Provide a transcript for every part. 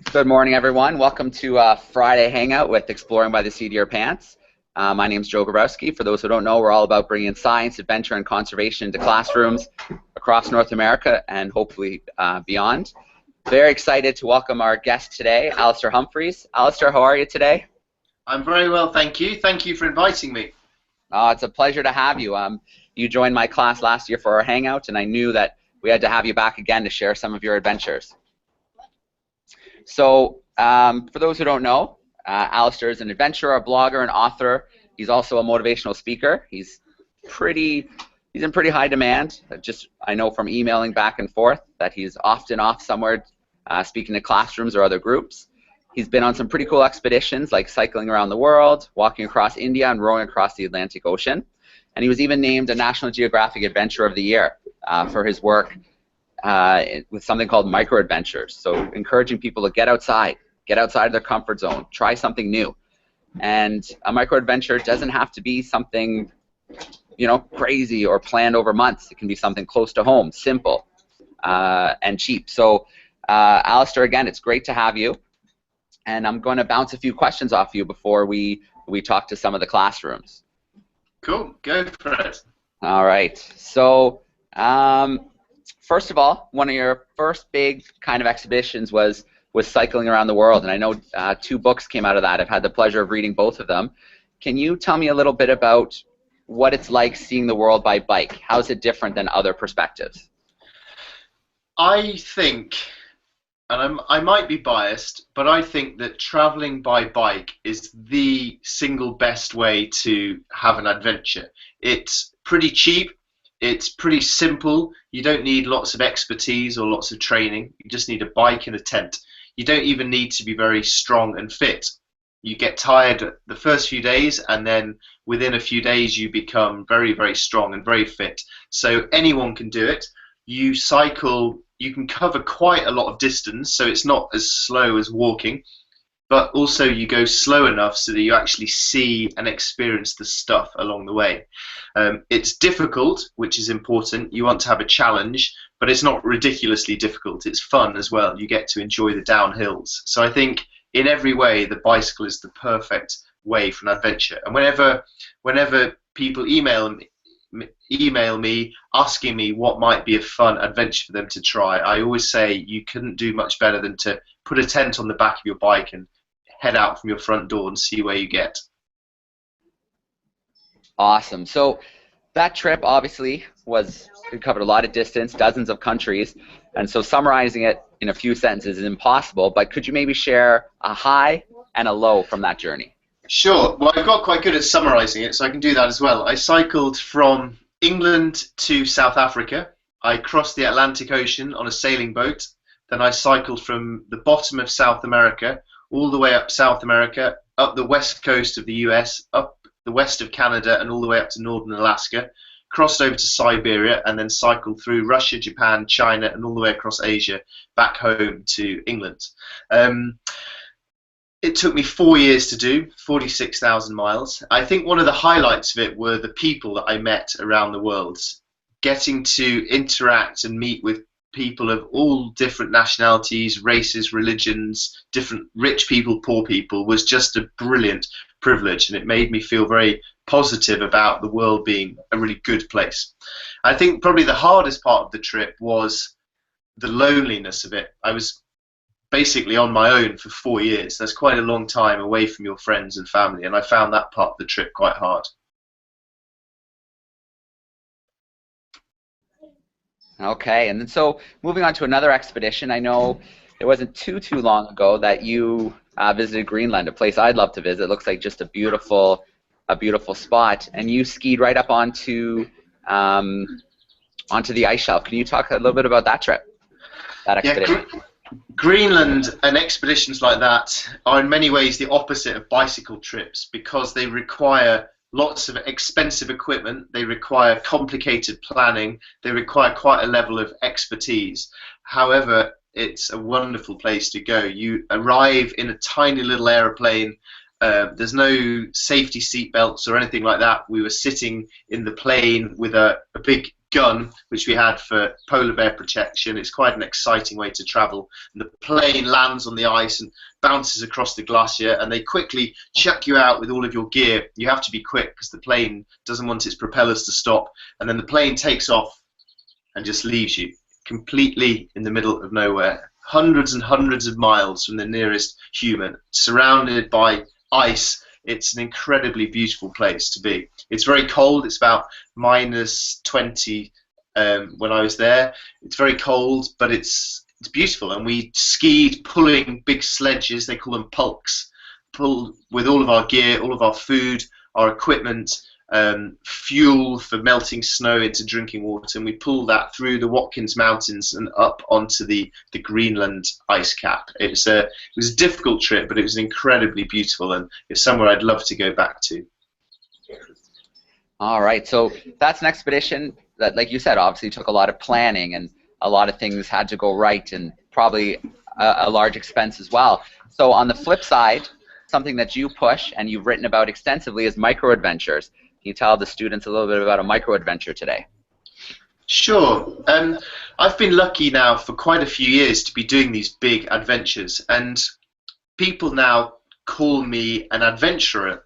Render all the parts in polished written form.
Good morning, everyone. Welcome to Friday Hangout with Exploring by the Seat of Your Pants. My name is Joe Grabowski. For those who don't know, we're all about bringing science, adventure, and conservation into classrooms across North America and hopefully beyond. Very excited to welcome our guest today, Alastair Humphreys. Alastair, how are you today? I'm very well, thank you. Thank you for inviting me. It's a pleasure to have you. You joined my class last year for our Hangout, and I knew that we had to have you back again to share some of your adventures. So, for those who don't know, Alastair is an adventurer, a blogger, an author. He's also a motivational speaker. He's in pretty high demand. I know from emailing back and forth that he's often off somewhere speaking to classrooms or other groups. He's been on some pretty cool expeditions like cycling around the world, walking across India, and rowing across the Atlantic Ocean. And he was even named a National Geographic Adventurer of the Year for his work with something called microadventures. So encouraging people to get outside of their comfort zone, try something new. And a microadventure doesn't have to be something, crazy or planned over months. It can be something close to home, simple, and cheap. So Alastair, again, it's great to have you. And I'm going to bounce a few questions off you before we talk to some of the classrooms. Cool, go for it. All right. So first of all, one of your first big kind of expeditions was cycling around the world, and I know 2 books came out of that. I've had the pleasure of reading both of them. Can you tell me a little bit about what it's like seeing the world by bike? How is it different than other perspectives? I think, and I might be biased, but I think that traveling by bike is the single best way to have an adventure. It's pretty cheap. It's pretty simple. You don't need lots of expertise or lots of training. You just need a bike and a tent. You don't even need to be very strong and fit. You get tired the first few days, and then within a few days you become very, very strong and very fit. So anyone can do it. You cycle, you can cover quite a lot of distance, so it's not as slow as walking, but also you go slow enough so that you actually see and experience the stuff along the way. It's difficult, which is important. You want to have a challenge, but it's not ridiculously difficult. It's fun as well. You get to enjoy the downhills. So I think in every way the bicycle is the perfect way for an adventure. And whenever people email me asking me what might be a fun adventure for them to try, I always say you couldn't do much better than to put a tent on the back of your bike and head out from your front door and see where you get. Awesome. So that trip obviously it covered a lot of distance, dozens of countries, and so summarizing it in a few sentences is impossible, but could you maybe share a high and a low from that journey? Sure. Well, I've got quite good at summarizing it, so I can do that as well. I cycled from England to South Africa. I crossed the Atlantic Ocean on a sailing boat. Then I cycled from the bottom of South America all the way up South America, up the west coast of the US, up the west of Canada, and all the way up to northern Alaska, crossed over to Siberia, and then cycled through Russia, Japan, China, and all the way across Asia, back home to England. It took me 4 years to do, 46,000 miles. I think one of the highlights of it were the people that I met around the world. Getting to interact and meet with people of all different nationalities, races, religions, different rich people, poor people, was just a brilliant privilege, and it made me feel very positive about the world being a really good place. I think probably the hardest part of the trip was the loneliness of it. I was basically on my own for 4 years. That's quite a long time away from your friends and family, and I found that part of the trip quite hard. Okay, and then so moving on to another expedition, I know it wasn't too long ago that you visited Greenland, a place I'd love to visit. It looks like just a beautiful spot, and you skied right up onto the ice shelf. Can you talk a little bit about that trip, that expedition? Yeah, Greenland and expeditions like that are in many ways the opposite of bicycle trips because they require lots of expensive equipment, they require complicated planning, they require quite a level of expertise. However, it's a wonderful place to go. You arrive in a tiny little aeroplane. There's no safety seat belts or anything like that. We were sitting in the plane with a big gun, which we had for polar bear protection. It's quite an exciting way to travel. And the plane lands on the ice and bounces across the glacier, and they quickly chuck you out with all of your gear. You have to be quick because the plane doesn't want its propellers to stop. And then the plane takes off and just leaves you completely in the middle of nowhere, hundreds and hundreds of miles from the nearest human, surrounded by ice. It's an incredibly beautiful place to be. It's very cold. It's about -20 when I was there. It's very cold, but it's beautiful. And we skied pulling big sledges. They call them pulks. Pulled with all of our gear, all of our food, our equipment, fuel for melting snow into drinking water, and we pulled that through the Watkins Mountains and up onto the Greenland ice cap. It was a difficult trip, but it was incredibly beautiful, and it's somewhere I'd love to go back to. All right, so that's an expedition that, like you said, obviously took a lot of planning, and a lot of things had to go right, and probably a large expense as well. So on the flip side, something that you push and you've written about extensively is microadventures. Can you tell the students a little bit about a microadventure today? Sure. I've been lucky now for quite a few years to be doing these big adventures, and people now call me an adventurer.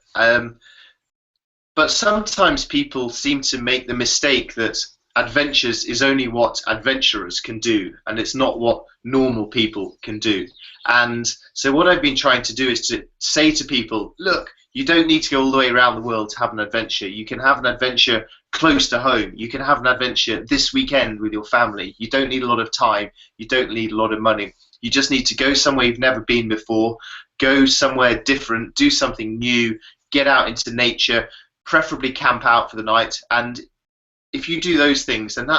But sometimes people seem to make the mistake that adventures is only what adventurers can do, and it's not what normal people can do. And so what I've been trying to do is to say to people, look, you don't need to go all the way around the world to have an adventure. You can have an adventure close to home. You can have an adventure this weekend with your family. You don't need a lot of time. You don't need a lot of money. You just need to go somewhere you've never been before, go somewhere different, do something new, get out into nature, preferably camp out for the night. And if you do those things, then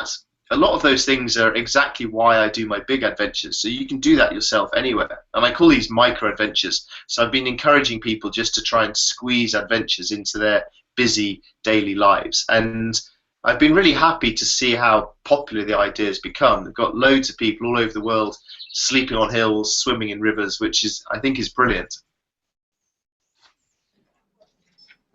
a lot of those things are exactly why I do my big adventures. So you can do that yourself anywhere. And I call these micro-adventures. So I've been encouraging people just to try and squeeze adventures into their busy daily lives. And I've been really happy to see how popular the idea has become. They've got loads of people all over the world sleeping on hills, swimming in rivers, which I think is brilliant.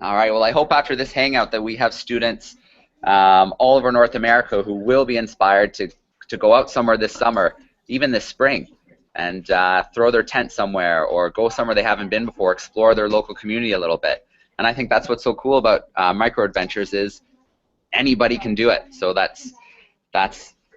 All right, well, I hope after this hangout that we have students all over North America who will be inspired to go out somewhere this summer, even this spring, and throw their tent somewhere or go somewhere they haven't been before, explore their local community a little bit. And I think that's what's so cool about microadventures is anybody can do it. So that's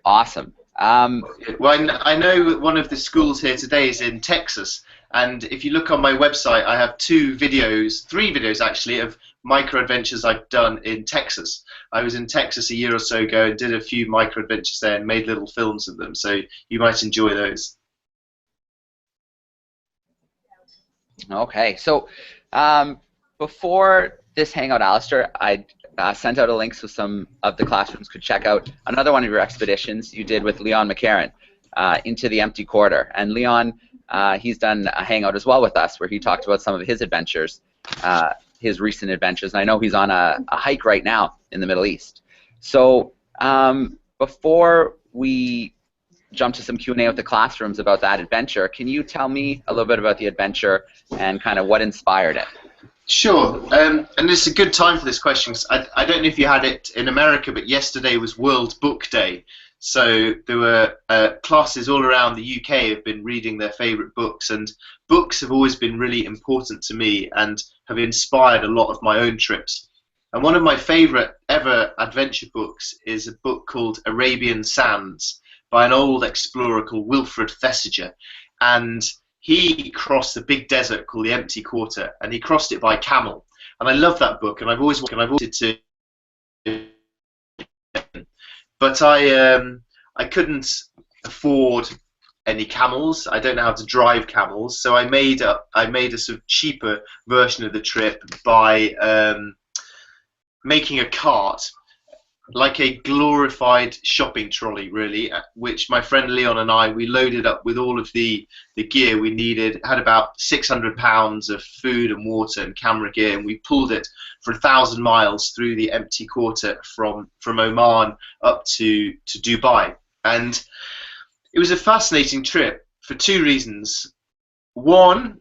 awesome. Well, I know one of the schools here today is in Texas, and if you look on my website, I have three videos actually, of microadventures I've done in Texas. I was in Texas a year or so ago and did a few microadventures there and made little films of them, so you might enjoy those. Okay, so before this hangout, Alastair, I sent out a link so some of the classrooms could check out another one of your expeditions you did with Leon McCarran, Into the Empty Quarter. And Leon, he's done a hangout as well with us where he talked about some of his adventures, his recent adventures. And I know he's on a hike right now in the Middle East. So before we jump to some Q&A with the classrooms about that adventure, can you tell me a little bit about the adventure and kind of what inspired it? Sure, and it's a good time for this question. I don't know if you had it in America, but yesterday was World Book Day. So there were classes all around the UK have been reading their favourite books, and books have always been really important to me and have inspired a lot of my own trips. And one of my favourite ever adventure books is a book called Arabian Sands by an old explorer called Wilfred Thesiger. And he crossed the big desert called the Empty Quarter, and he crossed it by camel. And I love that book, and I've always wanted to. But I couldn't afford any camels. I don't know how to drive camels, so I made a sort of cheaper version of the trip by making a cart, like a glorified shopping trolley, really, which my friend Leon and we loaded up with all of the gear we needed. It had about 600 pounds of food and water and camera gear, and we pulled it for 1,000 miles through the Empty Quarter from Oman up to Dubai. And it was a fascinating trip for two reasons. One,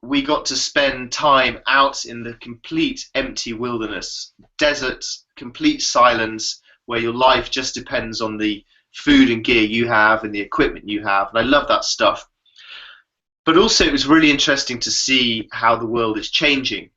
we got to spend time out in the complete empty wilderness, desert, complete silence, where your life just depends on the food and gear you have and the equipment you have, and I love that stuff. But also it was really interesting to see how the world is changing.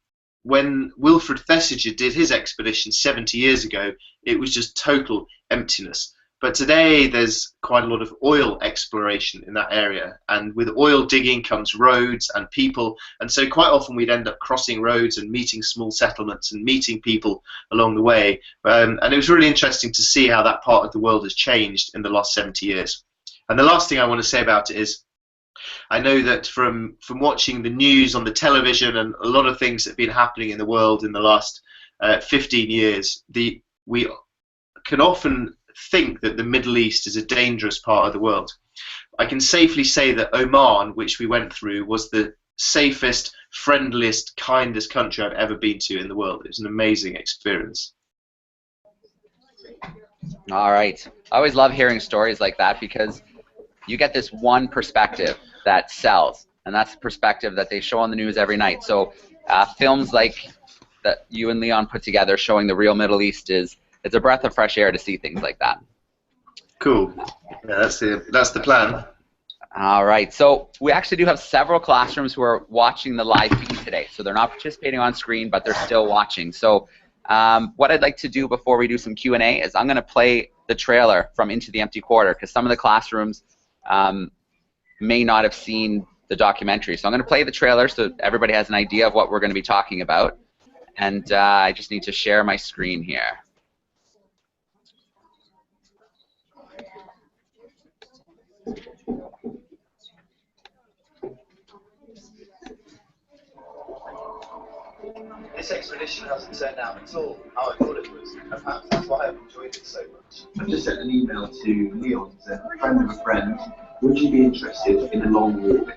When Wilfred Thesiger did his expedition 70 years ago, it was just total emptiness. But today there's quite a lot of oil exploration in that area, and with oil digging comes roads and people, and so quite often we'd end up crossing roads and meeting small settlements and meeting people along the way, and it was really interesting to see how that part of the world has changed in the last 70 years. And the last thing I want to say about it is, I know that from watching the news on the television and a lot of things that have been happening in the world in the last 15 years, we can often think that the Middle East is a dangerous part of the world. I can safely say that Oman, which we went through, was the safest, friendliest, kindest country I've ever been to in the world. It was an amazing experience. All right. I always love hearing stories like that because you get this one perspective that sells, and that's the perspective that they show on the news every night. So films like that you and Leon put together showing the real Middle East it's a breath of fresh air to see things like that. Cool. Yeah, that's the plan. All right. So we actually do have several classrooms who are watching the live feed today. So they're not participating on screen, but they're still watching. So what I'd like to do before we do some Q&A is I'm going to play the trailer from Into the Empty Quarter because some of the classrooms may not have seen the documentary. So I'm going to play the trailer so everybody has an idea of what we're going to be talking about. And I just need to share my screen here. This expedition hasn't turned out at all how I thought it was, and perhaps that's why I've enjoyed it so much. I've just sent an email to Leon, a friend of a friend. Would you be interested in a long walk?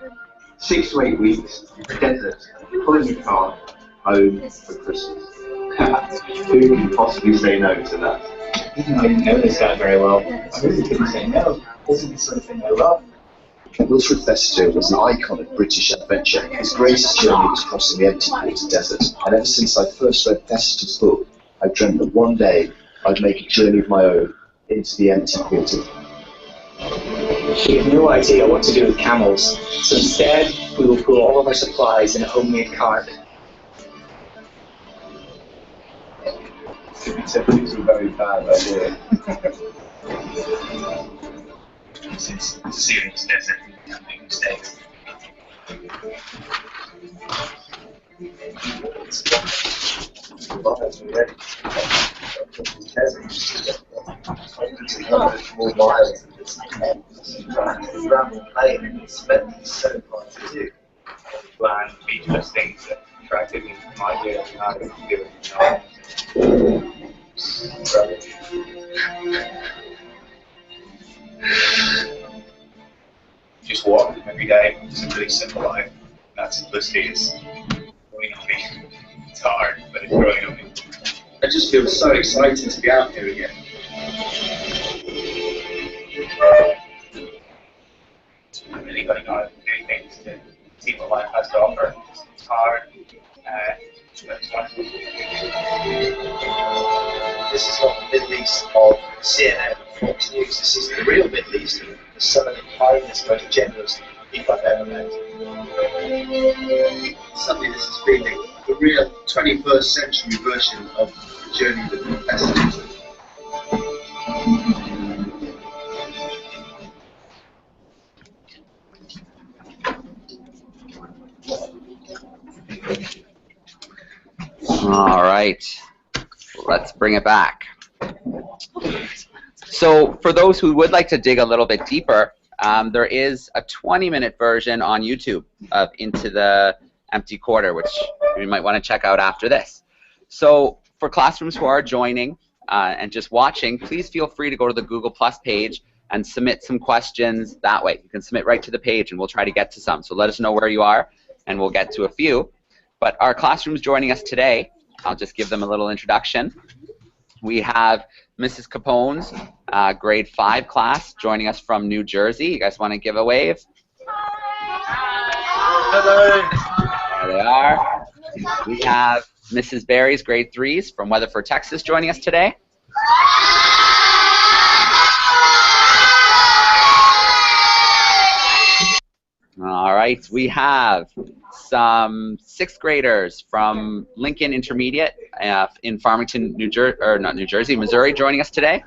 6 to 8 weeks, desert, pulling your car, home for Christmas. Who can possibly say no to that? Even though I didn't know this guy very well, I really couldn't say no. This is the sort of thing I love. Wilfred Thesiger was an icon of British adventure. His greatest journey was crossing the empty water desert, and ever since I first read Thesiger's book, I dreamt that one day I'd make a journey of my own into the empty quarter. We have no idea what to do with camels, so instead we will put all of our supplies in a homemade cart. It's a very bad idea. Since it's a serious desert, we can't make mistakes. More miles than just around the plane, and it's spent so hard to do. Plan featureless things that attracted me to my idea of how to do it. Just walk every day. It's a really simple life. That simplicity is growing on me. It's hard, but it's growing on me. I just feel so excited to be out here again. I'm really going to go out and do things to see what life has to offer. It's hard, but it's wonderful. This is not the Middle East of CNN and Fox News. This is the real Middle East of the some of the kindest, most generous people I've ever met. Suddenly this is feeling the real 21st century version of the journey that we're fascinated. All right, let's bring it back. So for those who would like to dig a little bit deeper, there is a 20-minute version on YouTube of Into the Empty Quarter, which you might want to check out after this. So for classrooms who are joining and just watching, please feel free to go to the Google Plus page and submit some questions that way. You can submit right to the page and we'll try to get to some. So let us know where you are and we'll get to a few. But our classrooms joining us today, I'll just give them a little introduction. We have Mrs. Capone's grade 5 class joining us from New Jersey. You guys want to give a wave? Hello. There they are. We have Mrs. Barry's grade 3s from Weatherford, Texas joining us today. All right, we have some 6th graders from Lincoln Intermediate in Farmington, Missouri, joining us today.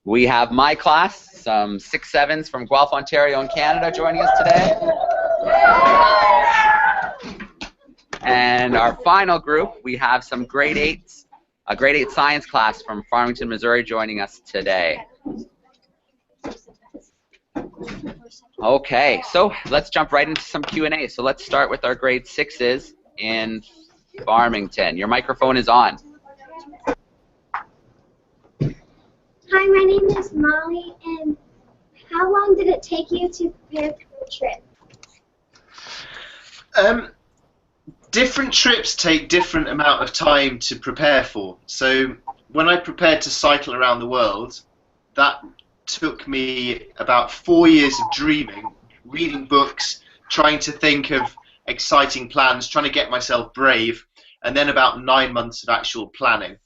We have my class, some 6th, 7s from Guelph, Ontario, and Canada, joining us today. And our final group, we have some grade 8s, a grade 8 science class from Farmington, Missouri, joining us today. Okay, so let's jump right into some Q&A. So let's start with our grade 6s in Farmington. Your microphone is on. Hi, my name is Molly, and how long did it take you to prepare for the trip? Different trips take different amount of time to prepare for. So when I prepared to cycle around the world, that took me about 4 years of dreaming, reading books, trying to think of exciting plans, trying to get myself brave, and then about 9 months of actual planning.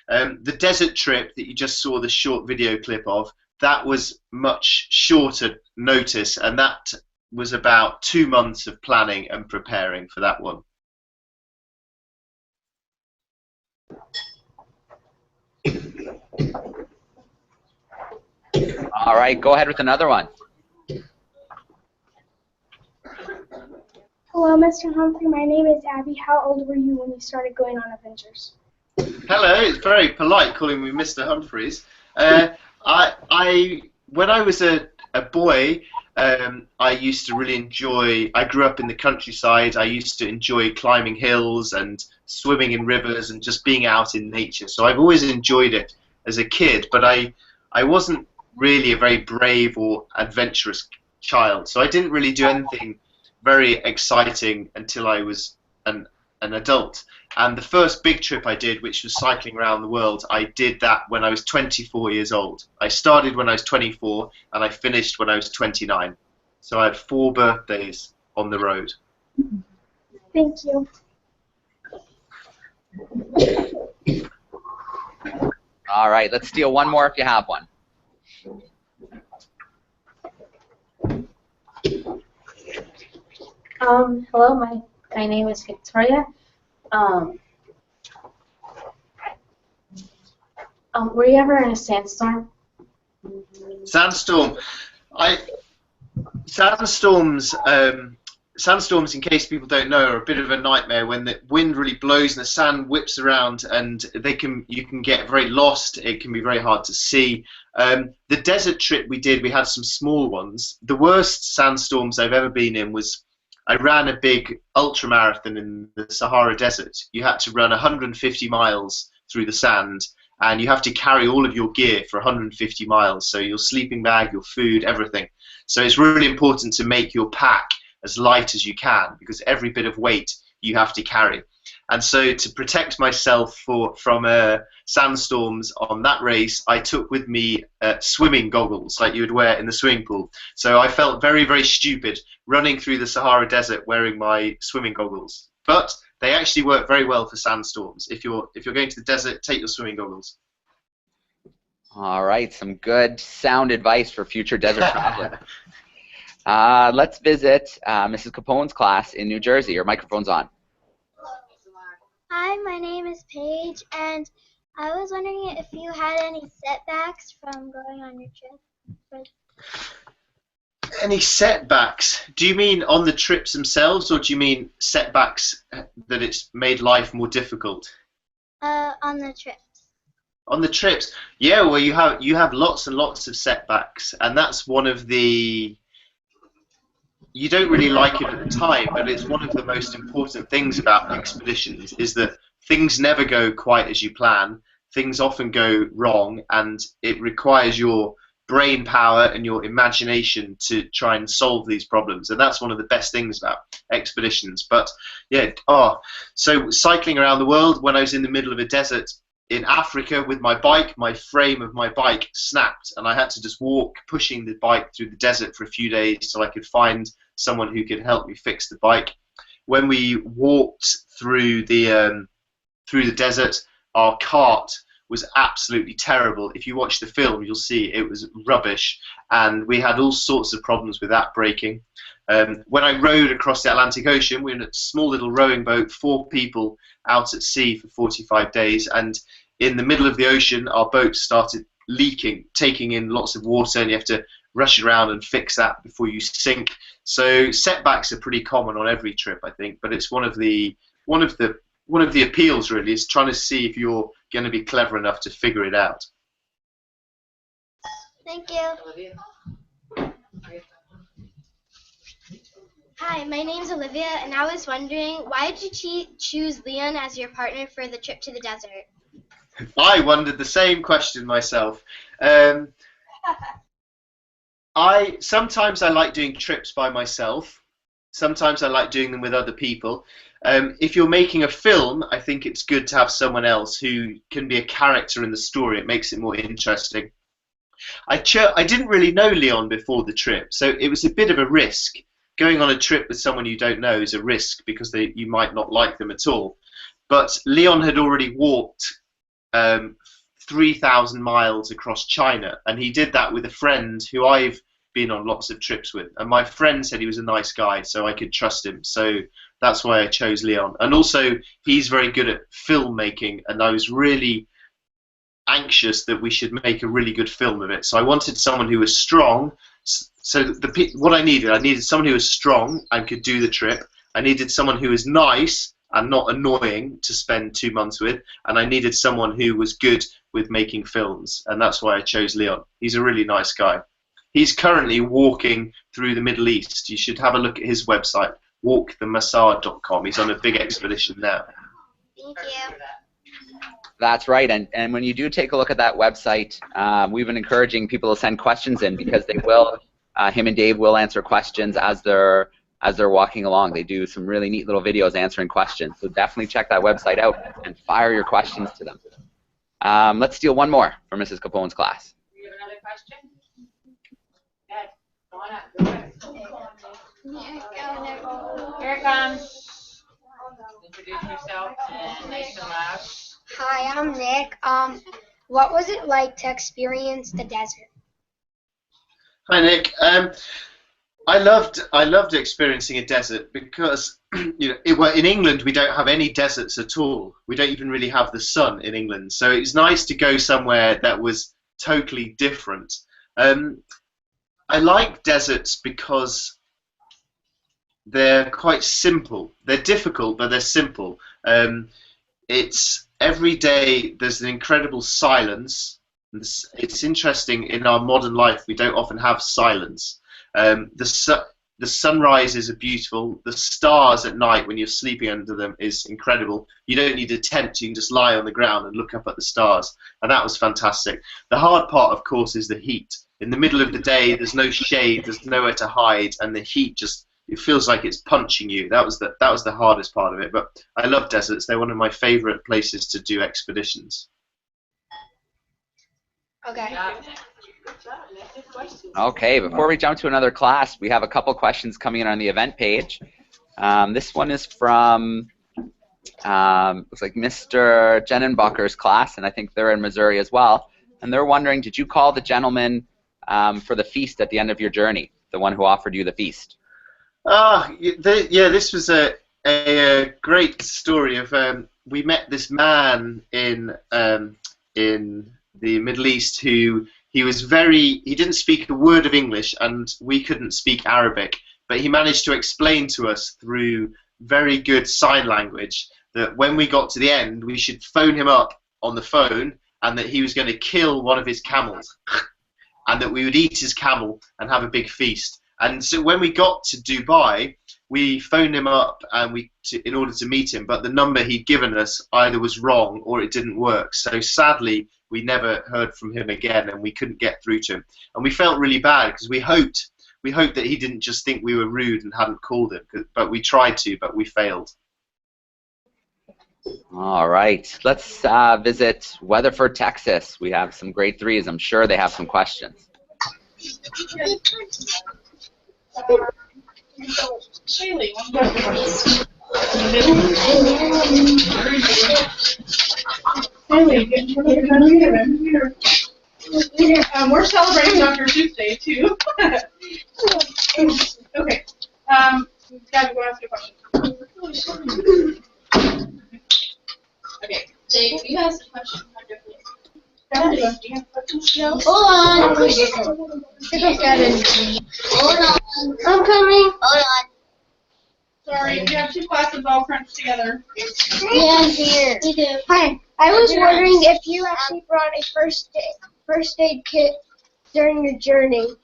The desert trip that you just saw the short video clip of, that was much shorter notice, and that was about 2 months of planning and preparing for that one. All right, go ahead with another one. Hello, Mr. Humphrey. My name is Abby. How old were you when you started going on adventures? Hello, it's very polite calling me Mr. Humphreys. When I was a boy, I used to really enjoy, I grew up in the countryside, I used to enjoy climbing hills and swimming in rivers and just being out in nature. So I've always enjoyed it as a kid, but I wasn't really a very brave or adventurous child. So I didn't really do anything very exciting until I was an adult. And the first big trip I did, which was cycling around the world, I did that when I was 24 years old. I started when I was 24 and I finished when I was 29. So I had 4 birthdays on the road. Thank you. All right, let's steal one more if you have one. Hello, my name is Victoria. Were you ever in a sandstorm? Sandstorm. Sandstorms, in case people don't know, are a bit of a nightmare when the wind really blows and the sand whips around, and you can get very lost. It can be very hard to see. The desert trip we did, we had some small ones. The worst sandstorms I've ever been in was I ran a big ultra marathon in the Sahara Desert. You had to run 150 miles through the sand, and you have to carry all of your gear for 150 miles. So your sleeping bag, your food, everything. So it's really important to make your pack as light as you can, because every bit of weight you have to carry. And so to protect myself from sandstorms on that race, I took with me swimming goggles like you would wear in the swimming pool. So I felt very, very stupid running through the Sahara Desert wearing my swimming goggles. But they actually work very well for sandstorms. If you're going to the desert, take your swimming goggles. All right, some good sound advice for future desert traveling. Let's visit Mrs. Capone's class in New Jersey. Your microphone's on. Hi, my name is Paige, and I was wondering if you had any setbacks from going on your trip. Any setbacks? Do you mean on the trips themselves, or do you mean setbacks that it's made life more difficult? On the trips. On the trips, yeah. Well, you have lots and lots of setbacks, and that's one of the. You don't really like it at the time, but it's one of the most important things about expeditions is that things never go quite as you plan. Things often go wrong, and it requires your brain power and your imagination to try and solve these problems, and that's one of the best things about expeditions. But yeah, so cycling around the world, when I was in the middle of a desert in Africa with my bike, my frame of my bike snapped, and I had to just walk pushing the bike through the desert for a few days till I could find someone who could help me fix the bike. When we walked through the desert, our cart was absolutely terrible. If you watch the film, you'll see it was rubbish, and we had all sorts of problems with that breaking. When I rowed across the Atlantic Ocean, we were in a small little rowing boat, 4 people out at sea for 45 days, and in the middle of the ocean, our boat started leaking, taking in lots of water, and you have to rush around and fix that before you sink. So setbacks are pretty common on every trip, I think, but it's one of the appeals, really, is trying to see if you're going to be clever enough to figure it out. Thank you. Hi, my name's Olivia, and I was wondering, why did you choose Leon as your partner for the trip to the desert? I wondered the same question myself. Sometimes I like doing trips by myself. Sometimes I like doing them with other people. If you're making a film, I think it's good to have someone else who can be a character in the story. It makes it more interesting. I didn't really know Leon before the trip, so it was a bit of a risk. Going on a trip with someone you don't know is a risk because you might not like them at all. But Leon had already walked 3,000 miles across China, and he did that with a friend who I've been on lots of trips with, and my friend said he was a nice guy, so I could trust him. So that's why I chose Leon. And also, he's very good at filmmaking, and I was really anxious that we should make a really good film of it. So I wanted someone who was strong. So what I needed someone who was strong and could do the trip. I needed someone who was nice and not annoying to spend 2 months with, and I needed someone who was good with making films, and that's why I chose Leon. He's a really nice guy. He's currently walking through the Middle East. You should have a look at his website, walkthemassad.com. He's on a big expedition now. Thank you. That's right, and when you do take a look at that website, we've been encouraging people to send questions in, because they will, him and Dave will answer questions as they're walking along. They do some really neat little videos answering questions, so definitely check that website out and fire your questions to them. Let's steal one more for Mrs. Capone's class. Do you have another question? Ed, go on up. Here it comes. Introduce yourself and nice and loud. Hi, I'm Nick. What was it like to experience the desert? Hi, Nick. I loved experiencing a desert because in England we don't have any deserts at all. We don't even really have the sun in England, so it was nice to go somewhere that was totally different. I like deserts because they're quite simple. They're difficult, but they're simple. It's every day there's an incredible silence. It's interesting, in our modern life we don't often have silence. The sunrises are beautiful. The stars at night when you're sleeping under them is incredible. You don't need a tent. You can just lie on the ground and look up at the stars, and that was fantastic. The hard part, of course, is the heat. In the middle of the day, there's no shade, there's nowhere to hide, and the heat it feels like it's punching you. That was the hardest part of it. But I love deserts. They're one of my favorite places to do expeditions. Okay. Okay, before we jump to another class, we have a couple questions coming in on the event page. This one is from looks like Mr. Jennenbacher's class, and I think they're in Missouri as well. And they're wondering, did you call the gentleman for the feast at the end of your journey, the one who offered you the feast? This was a great story of we met this man in the Middle East who he didn't speak a word of English, and we couldn't speak Arabic, but he managed to explain to us through very good sign language that when we got to the end we should phone him up on the phone, and that he was going to kill one of his camels and that we would eat his camel and have a big feast. And so when we got to Dubai, we phoned him up in order to meet him, but the number he'd given us either was wrong or it didn't work. So sadly, we never heard from him again, and we couldn't get through to him. And we felt really bad because we hoped that he didn't just think we were rude and hadn't called him. But we tried to, but we failed. All right, let's visit Weatherford, Texas. We have some grade 3s. I'm sure they have some questions. Finally, getting to the we're celebrating Dr. Tuesday too. Okay. Gabby, want to ask you a question? Okay. Jake, you asked a question. Gabby, do you have a question? No. Hold on. Hold on. I'm coming. Hold on. Sorry, we have two classes all crunched together. Yeah, here. We do. Hi. I was wondering if you actually brought a first aid kit during your journey.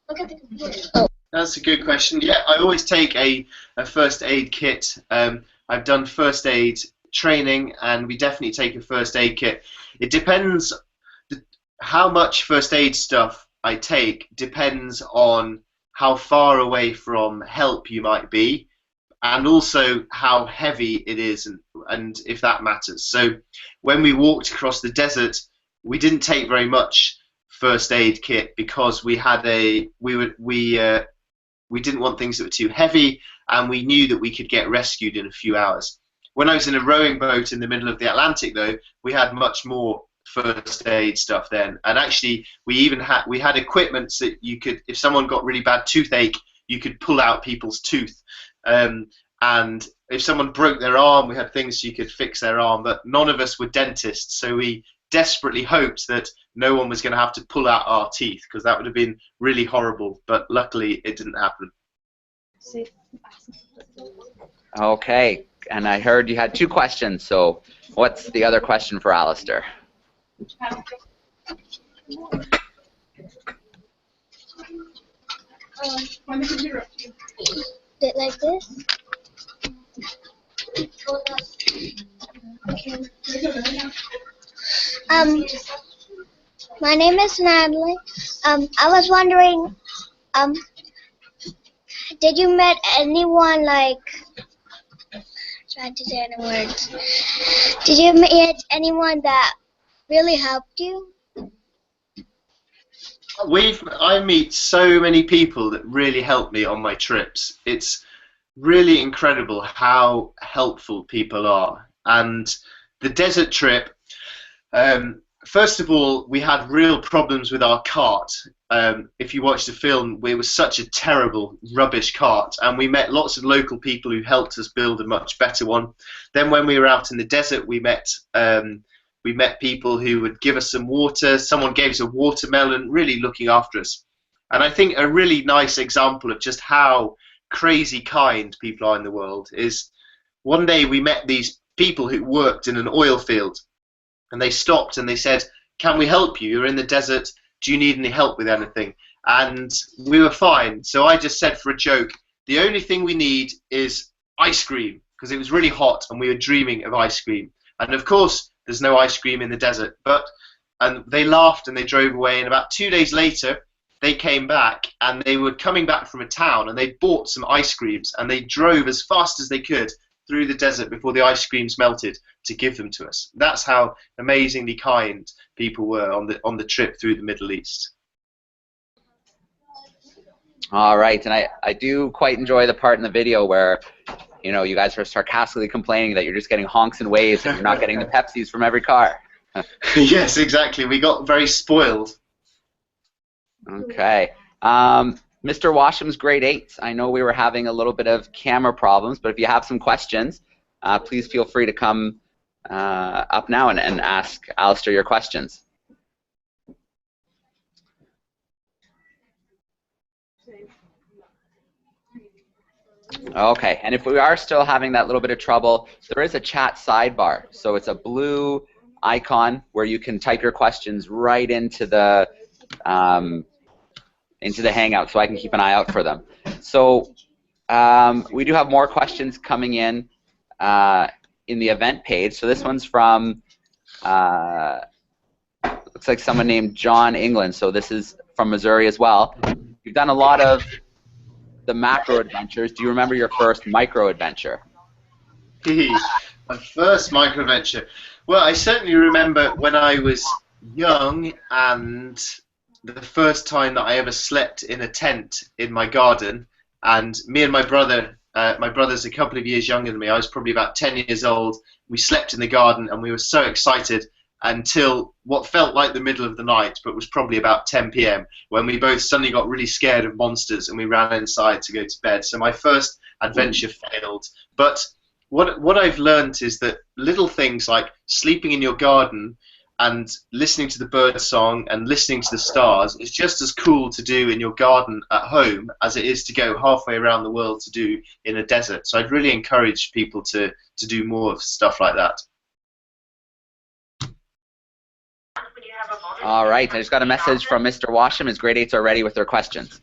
Look at the computer. Oh. That's a good question. Yeah, I always take a first aid kit. I've done first aid training, and we definitely take a first aid kit. It depends how much first aid stuff I take depends on how far away from help you might be, and also how heavy it is, and if that matters. So when we walked across the desert, we didn't take very much first aid kit because we had we didn't want things that were too heavy, and we knew that we could get rescued in a few hours. When I was in a rowing boat in the middle of the Atlantic, though, we had much more first aid stuff then, and actually we had equipment that you could, if someone got really bad toothache, you could pull out people's tooth, and if someone broke their arm, we had things you could fix their arm, but none of us were dentists, so we desperately hoped that no one was going to have to pull out our teeth, because that would have been really horrible, but luckily it didn't happen. Okay, and I heard you had two questions, so what's the other question for Alastair? It like this? My name is Natalie. I was wondering, did you met anyone like? Trying to say any words. Did you meet anyone that really helped you? I meet so many people that really help me on my trips. It's really incredible how helpful people are. And the desert trip, first of all, we had real problems with our cart. If you watch the film, it was such a terrible, rubbish cart, and we met lots of local people who helped us build a much better one. Then when we were out in the desert, we met people who would give us some water. Someone gave us a watermelon, really looking after us. And I think a really nice example of just how crazy kind people are in the world is one day we met these people who worked in an oil field, and they stopped and they said, "Can we help you? You're in the desert. Do you need any help with anything?" And we were fine. So I just said for a joke, "The only thing we need is ice cream," because it was really hot and we were dreaming of ice cream. And of course, there's no ice cream in the desert. And they laughed and they drove away. And about 2 days later, they came back, and they were coming back from a town, and they bought some ice creams, and they drove as fast as they could through the desert before the ice creams melted to give them to us. That's how amazingly kind people were on the trip through the Middle East. All right, and I do quite enjoy the part in the video where, you know, you guys are sarcastically complaining that you're just getting honks and waves and you're not getting the Pepsis from every car. Yes, exactly. We got very spoiled. Okay. Mr. Washam's grade 8. I know we were having a little bit of camera problems, but if you have some questions, please feel free to come up now and ask Alastair your questions. Okay, and if we are still having that little bit of trouble, there is a chat sidebar. So it's a blue icon where you can type your questions right into the hangout, so I can keep an eye out for them. So we do have more questions coming in the event page. So this one's from looks like someone named John England. So this is from Missouri as well. You've done a lot of the macro adventures. Do you remember your first micro adventure? My first micro adventure. Well, I certainly remember when I was young, and the first time that I ever slept in a tent in my garden, and me and my brother My brother's a couple of years younger than me. I was probably about 10 years old. We slept in the garden, and we were so excited until what felt like the middle of the night, but was probably about 10 p.m. when we both suddenly got really scared of monsters, and we ran inside to go to bed. So my first adventure failed. But what I've learned is that little things like sleeping in your garden and listening to the bird song and listening to the stars is just as cool to do in your garden at home as it is to go halfway around the world to do in a desert. So I'd really encourage people to do more of stuff like that. All right, I just got a message from Mr. Washam. His grade 8s are ready with their questions.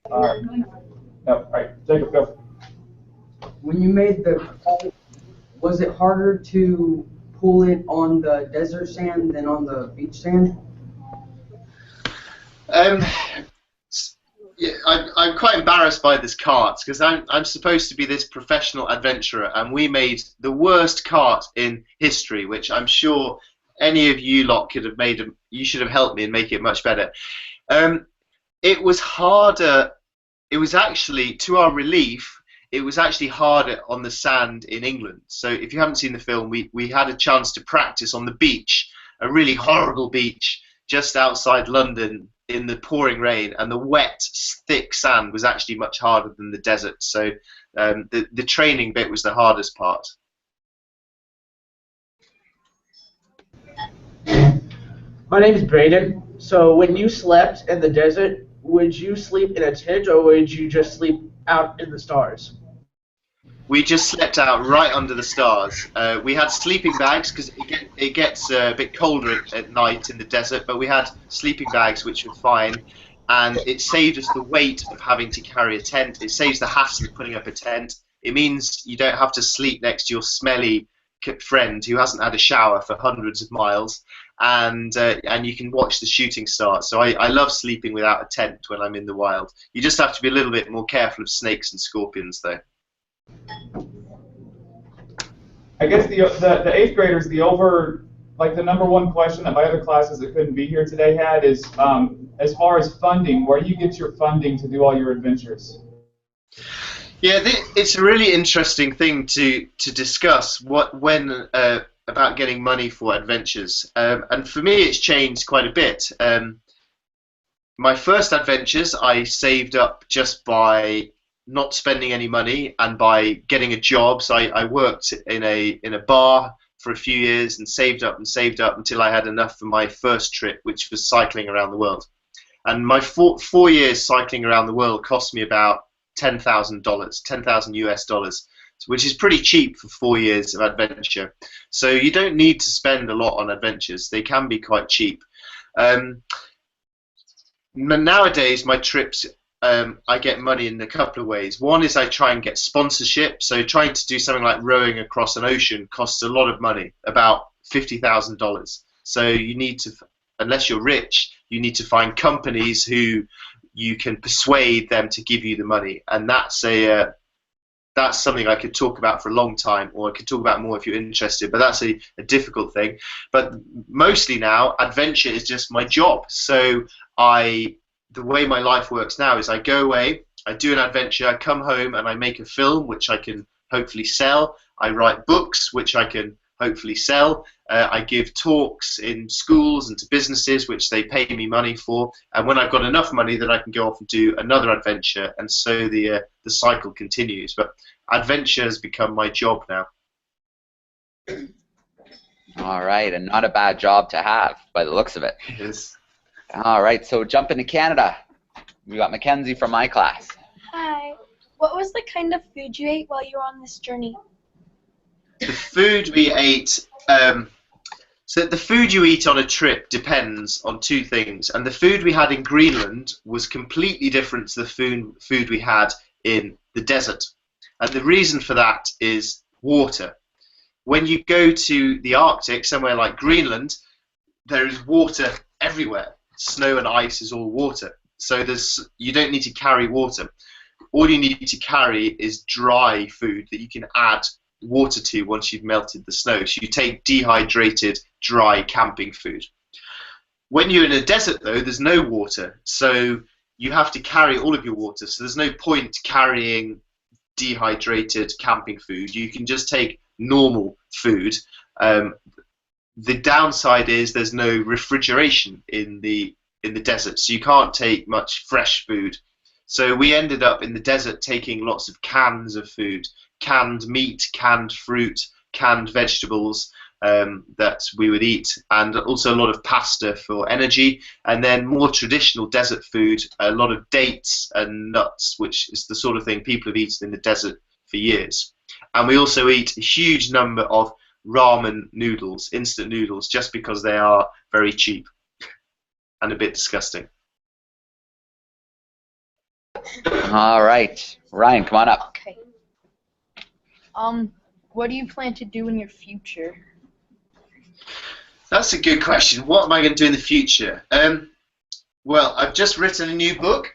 No, all right, Jacob, go. When you made the call, was it harder to pull it on the desert sand than on the beach sand? Yeah, I'm quite embarrassed by this cart because I'm supposed to be this professional adventurer, and we made the worst cart in history, which I'm sure any of you lot could have made. You should have helped me and make it much better. It was harder. It was actually, to our relief, it was actually harder on the sand in England. So if you haven't seen the film, we had a chance to practice on the beach, a really horrible beach just outside London in the pouring rain, and the wet, thick sand was actually much harder than the desert. So the training bit was the hardest part. My name is Braden. So when you slept in the desert, would you sleep in a tent or would you just sleep out in the stars? We just slept out right under the stars. We had sleeping bags because it gets a bit colder at night in the desert, but we had sleeping bags which were fine, and it saved us the weight of having to carry a tent. It saves the hassle of putting up a tent. It means you don't have to sleep next to your smelly friend who hasn't had a shower for hundreds of miles, and you can watch the shooting start. So I love sleeping without a tent when I'm in the wild. You just have to be a little bit more careful of snakes and scorpions, though. I guess the 8th graders, the number one question that my other classes that couldn't be here today had is, as far as funding, where do you get your funding to do all your adventures? Yeah, it's a really interesting thing to discuss about getting money for adventures, and for me it's changed quite a bit. My first adventures I saved up just by not spending any money and by getting a job. So I worked in a bar for a few years and saved up until I had enough for my first trip, which was cycling around the world. And my 4 years cycling around the world cost me about $10,000, $10,000 US, which is pretty cheap for 4 years of adventure. So you don't need to spend a lot on adventures. They can be quite cheap. Nowadays, my trips, I get money in a couple of ways. One is I try and get sponsorship. So trying to do something like rowing across an ocean costs a lot of money, about $50,000. So you need to, unless you're rich, you need to find companies who you can persuade them to give you the money, and that's something I could talk about for a long time, or I could talk about more if you're interested, but that's a difficult thing. But mostly now, adventure is just my job. So the way my life works now is I go away, I do an adventure, I come home and I make a film which I can hopefully sell. I write books which I can hopefully sell. I give talks in schools and to businesses which they pay me money for, and when I've got enough money then I can go off and do another adventure, and so the cycle continues. But adventure has become my job now. All right, and not a bad job to have by the looks of it. Yes. All right, so jumping to Canada. We got Mackenzie from my class. Hi. What was the kind of food you ate while you were on this journey? The food we ate, so the food you eat on a trip depends on two things, and the food we had in Greenland was completely different to the food we had in the desert. And the reason for that is water. When you go to the Arctic, somewhere like Greenland, there is water everywhere. Snow and ice is all water. So you don't need to carry water. All you need to carry is dry food that you can add water to once you've melted the snow. So you take dehydrated, dry camping food. When you're in a desert, though, there's no water. So you have to carry all of your water. So there's no point carrying dehydrated camping food. You can just take normal food. The downside is there's no refrigeration in the desert, so you can't take much fresh food. So we ended up in the desert taking lots of cans of food, canned meat, canned fruit, canned vegetables that we would eat, and also a lot of pasta for energy, and then more traditional desert food, a lot of dates and nuts, which is the sort of thing people have eaten in the desert for years. And we also eat a huge number of ramen noodles, instant noodles, just because they are very cheap and a bit disgusting. All right, Ryan, come on up. Okay. What do you plan to do in your future? That's a good question. What am I going to do in the future? Well, I've just written a new book,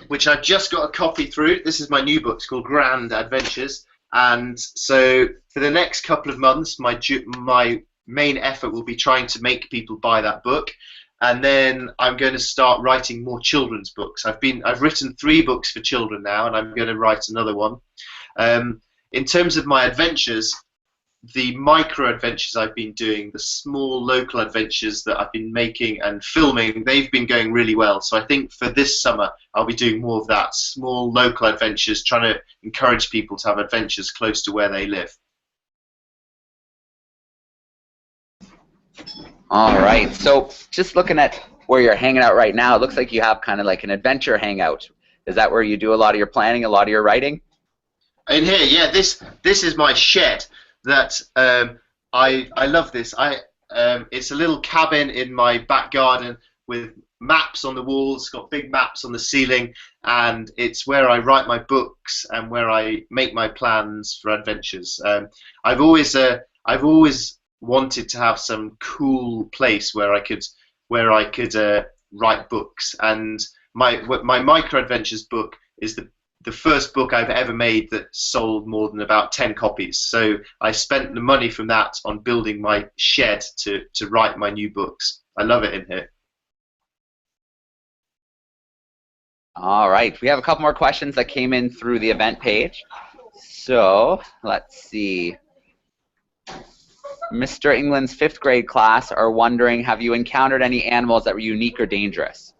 which I've just got a copy through. This is my new book. It's called Grand Adventures. And so for the next couple of months, my main effort will be trying to make people buy that book. And then I'm going to start writing more children's books. I've written 3 books for children now, and I'm going to write another one. In terms of my adventures, the micro-adventures I've been doing, the small local adventures that I've been making and filming, they've been going really well. So I think for this summer, I'll be doing more of that, small local adventures, trying to encourage people to have adventures close to where they live. All right, so just looking at where you're hanging out right now, it looks like you have kind of like an adventure hangout. Is that where you do a lot of your planning, a lot of your writing? In here, yeah, this is my shed. That I love this. It's a little cabin in my back garden with maps on the walls, got big maps on the ceiling, and it's where I write my books and where I make my plans for adventures. I've always wanted to have some cool place where I could write books, and my micro adventures book is the first book I've ever made that sold more than about 10 copies. So I spent the money from that on building my shed to write my new books. I love it in here. All right, we have a couple more questions that came in through the event page. So let's see. Mr. England's 5th grade class are wondering, have you encountered any animals that were unique or dangerous?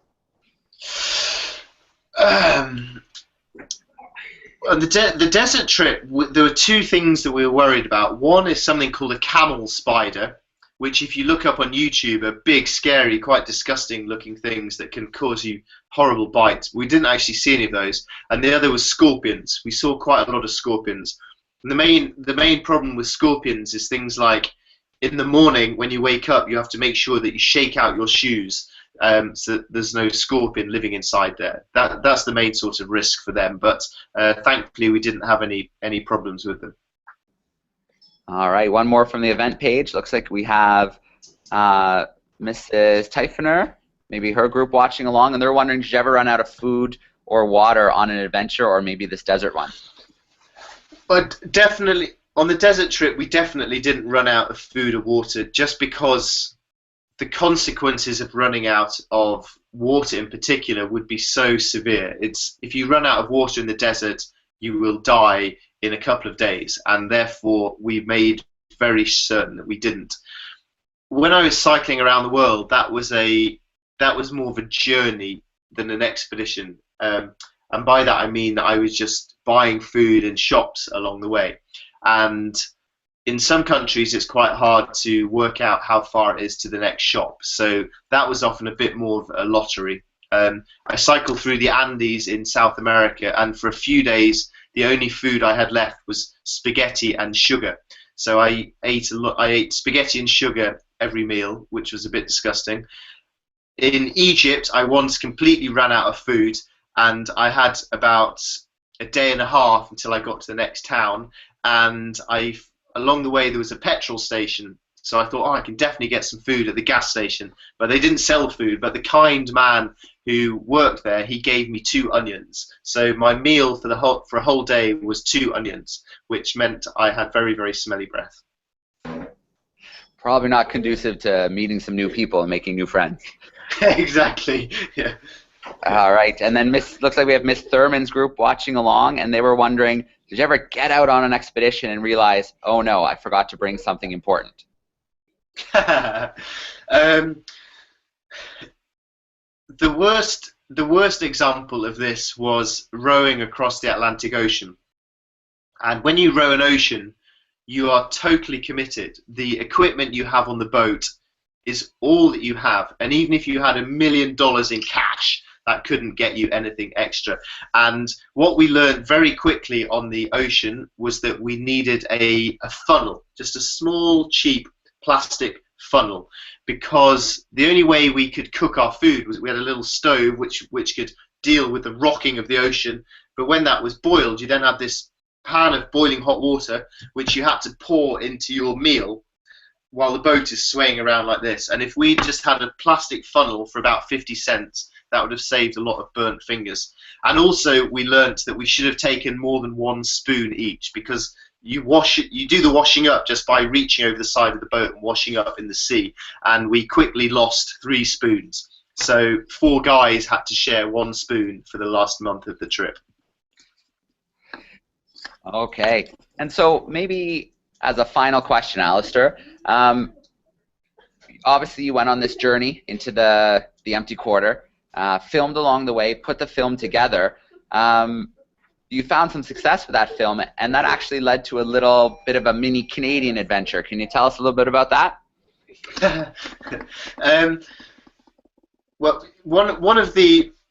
On the desert trip, there were 2 things that we were worried about. One is something called a camel spider, which if you look up on YouTube are big, scary, quite disgusting looking things that can cause you horrible bites. We didn't actually see any of those. And the other was scorpions. We saw quite a lot of scorpions. And the main problem with scorpions is things like in the morning when you wake up, you have to make sure that you shake out your shoes so that there's no scorpion living inside there. That's the main sort of risk for them. But thankfully, we didn't have any problems with them. All right, one more from the event page. Looks like we have Mrs. Typhoner, maybe her group watching along, and they're wondering, did you ever run out of food or water on an adventure, or maybe this desert one? But definitely, on the desert trip, we definitely didn't run out of food or water, just because the consequences of running out of water in particular would be so severe. If you run out of water in the desert, you will die in a couple of days, and therefore we made very certain that we didn't. When I was cycling around the world, that was more of a journey than an expedition, and by that I mean that I was just buying food in shops along the way, and in some countries it's quite hard to work out how far it is to the next shop, so that was often a bit more of a lottery. I cycled through the Andes in South America, and for a few days the only food I had left was spaghetti and sugar. So I ate spaghetti and sugar every meal, which was a bit disgusting. In Egypt, I once completely ran out of food, and I had about a day and a half until I got to the next town, and along the way there was a petrol station, so I thought, oh, I can definitely get some food at the gas station, but they didn't sell food. But the kind man who worked there, he gave me 2 onions, so my meal for a whole day was 2 onions, which meant I had very, very smelly breath. Probably not conducive to meeting some new people and making new friends. Exactly. Yeah. All right, and then looks like we have Miss Thurman's group watching along, and they were wondering, did you ever get out on an expedition and realize, oh no, I forgot to bring something important? The worst example of this was rowing across the Atlantic Ocean. And when you row an ocean, you are totally committed. The equipment you have on the boat is all that you have. And even if you had $1 million in cash, that couldn't get you anything extra. And what we learned very quickly on the ocean was that we needed a funnel, just a small, cheap plastic funnel, because the only way we could cook our food was we had a little stove which could deal with the rocking of the ocean. But when that was boiled, you then had this pan of boiling hot water which you had to pour into your meal while the boat is swaying around like this. And if we just had a plastic funnel for about 50 cents, that would have saved a lot of burnt fingers. And also we learnt that we should have taken more than 1 spoon each, because you do the washing up just by reaching over the side of the boat and washing up in the sea, and we quickly lost 3 spoons. So 4 guys had to share 1 spoon for the last month of the trip. Okay, and so maybe as a final question, Alastair, obviously you went on this journey into the empty quarter, filmed along the way, put the film together. You found some success with that film, and that actually led to a little bit of a mini Canadian adventure. Can you tell us a little bit about that? Well,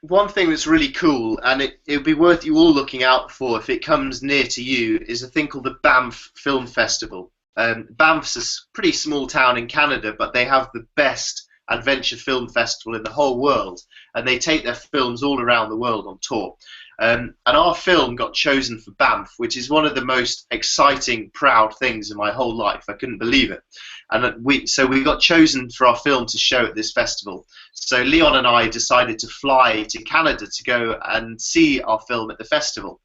one thing that's really cool, and it would be worth you all looking out for if it comes near to you, is a thing called the Banff Film Festival. Banff's a pretty small town in Canada, but they have the best adventure film festival in the whole world, and they take their films all around the world on tour. And our film got chosen for Banff, which is one of the most exciting, proud things in my whole life. I couldn't believe it. And so we got chosen for our film to show at this festival. So Leon and I decided to fly to Canada to go and see our film at the festival.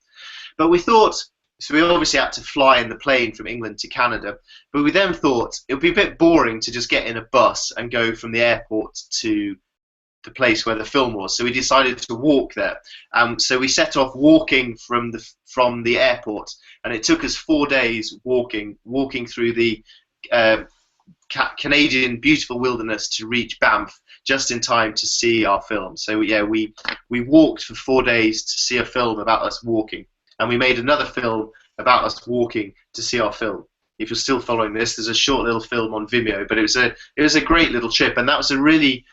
But we thought, so we obviously had to fly in the plane from England to Canada, but we then thought it would be a bit boring to just get in a bus and go from the airport to the place where the film was. So we decided to walk there. So we set off walking from the airport, and it took us 4 days walking through the Canadian beautiful wilderness to reach Banff just in time to see our film. So yeah, we walked for 4 days to see a film about us walking, and we made another film about us walking to see our film. If you're still following this, there's a short little film on Vimeo, but it was a great little trip, and that was a really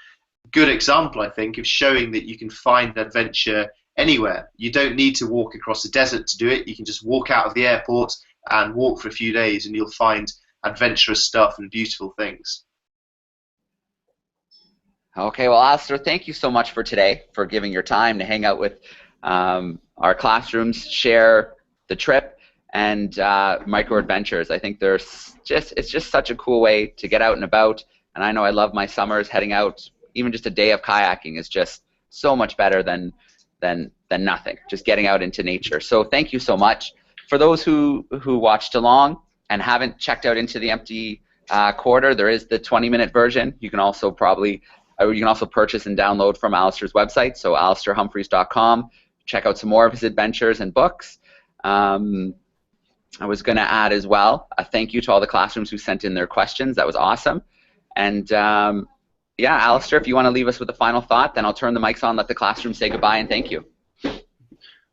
good example, I think, of showing that you can find adventure anywhere. You don't need to walk across the desert to do it. You can just walk out of the airport and walk for a few days, and you'll find adventurous stuff and beautiful things. Okay, well, Alastair, thank you so much for today, for giving your time to hang out with our classrooms, share the trip, and microadventures. I think it's just such a cool way to get out and about, and I know I love my summers. Heading out, even just a day of kayaking, is just so much better than nothing, just getting out into nature. So thank you so much. For those who watched along and haven't checked out Into the Empty Quarter, there is the 20-minute version. You can also purchase and download from Alastair's website, so alastairhumphreys.com. Check out some more of his adventures and books. I was going to add as well a thank you to all the classrooms who sent in their questions. That was awesome. And yeah, Alastair, if you want to leave us with a final thought, then I'll turn the mics on, let the classroom say goodbye, and thank you.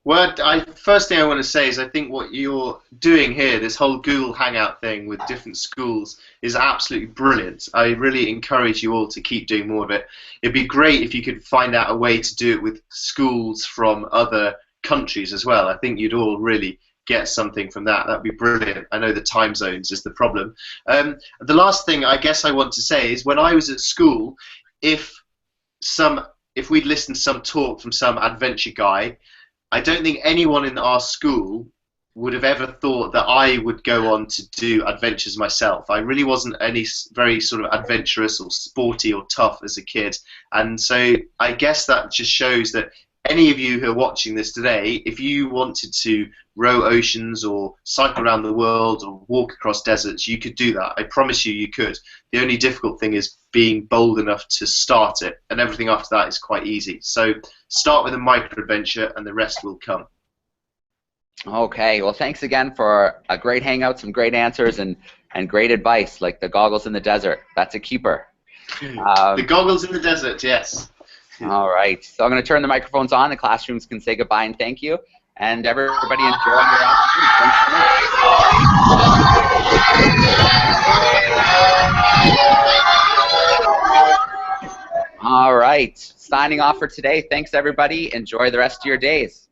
Well, first thing I want to say is I think what you're doing here, this whole Google Hangout thing with different schools, is absolutely brilliant. I really encourage you all to keep doing more of it. It'd be great if you could find out a way to do it with schools from other countries as well. I think you'd all really get something from that. That'd be brilliant. I know the time zones is the problem. The last thing I guess I want to say is when I was at school, if we'd listened to some talk from some adventure guy, I don't think anyone in our school would have ever thought that I would go on to do adventures myself. I really wasn't any very sort of adventurous or sporty or tough as a kid, and so I guess that just shows that any of you who are watching this today, if you wanted to row oceans or cycle around the world or walk across deserts, you could do that. I promise you, you could. The only difficult thing is being bold enough to start it, and everything after that is quite easy. So start with a microadventure, and the rest will come. Okay, well, thanks again for a great hangout, some great answers, and great advice, like the goggles in the desert. That's a keeper. The goggles in the desert, yes. All right, so I'm going to turn the microphones on. The classrooms can say goodbye and thank you. And everybody enjoy your afternoon. Thanks so much. All right, signing off for today. Thanks, everybody. Enjoy the rest of your days.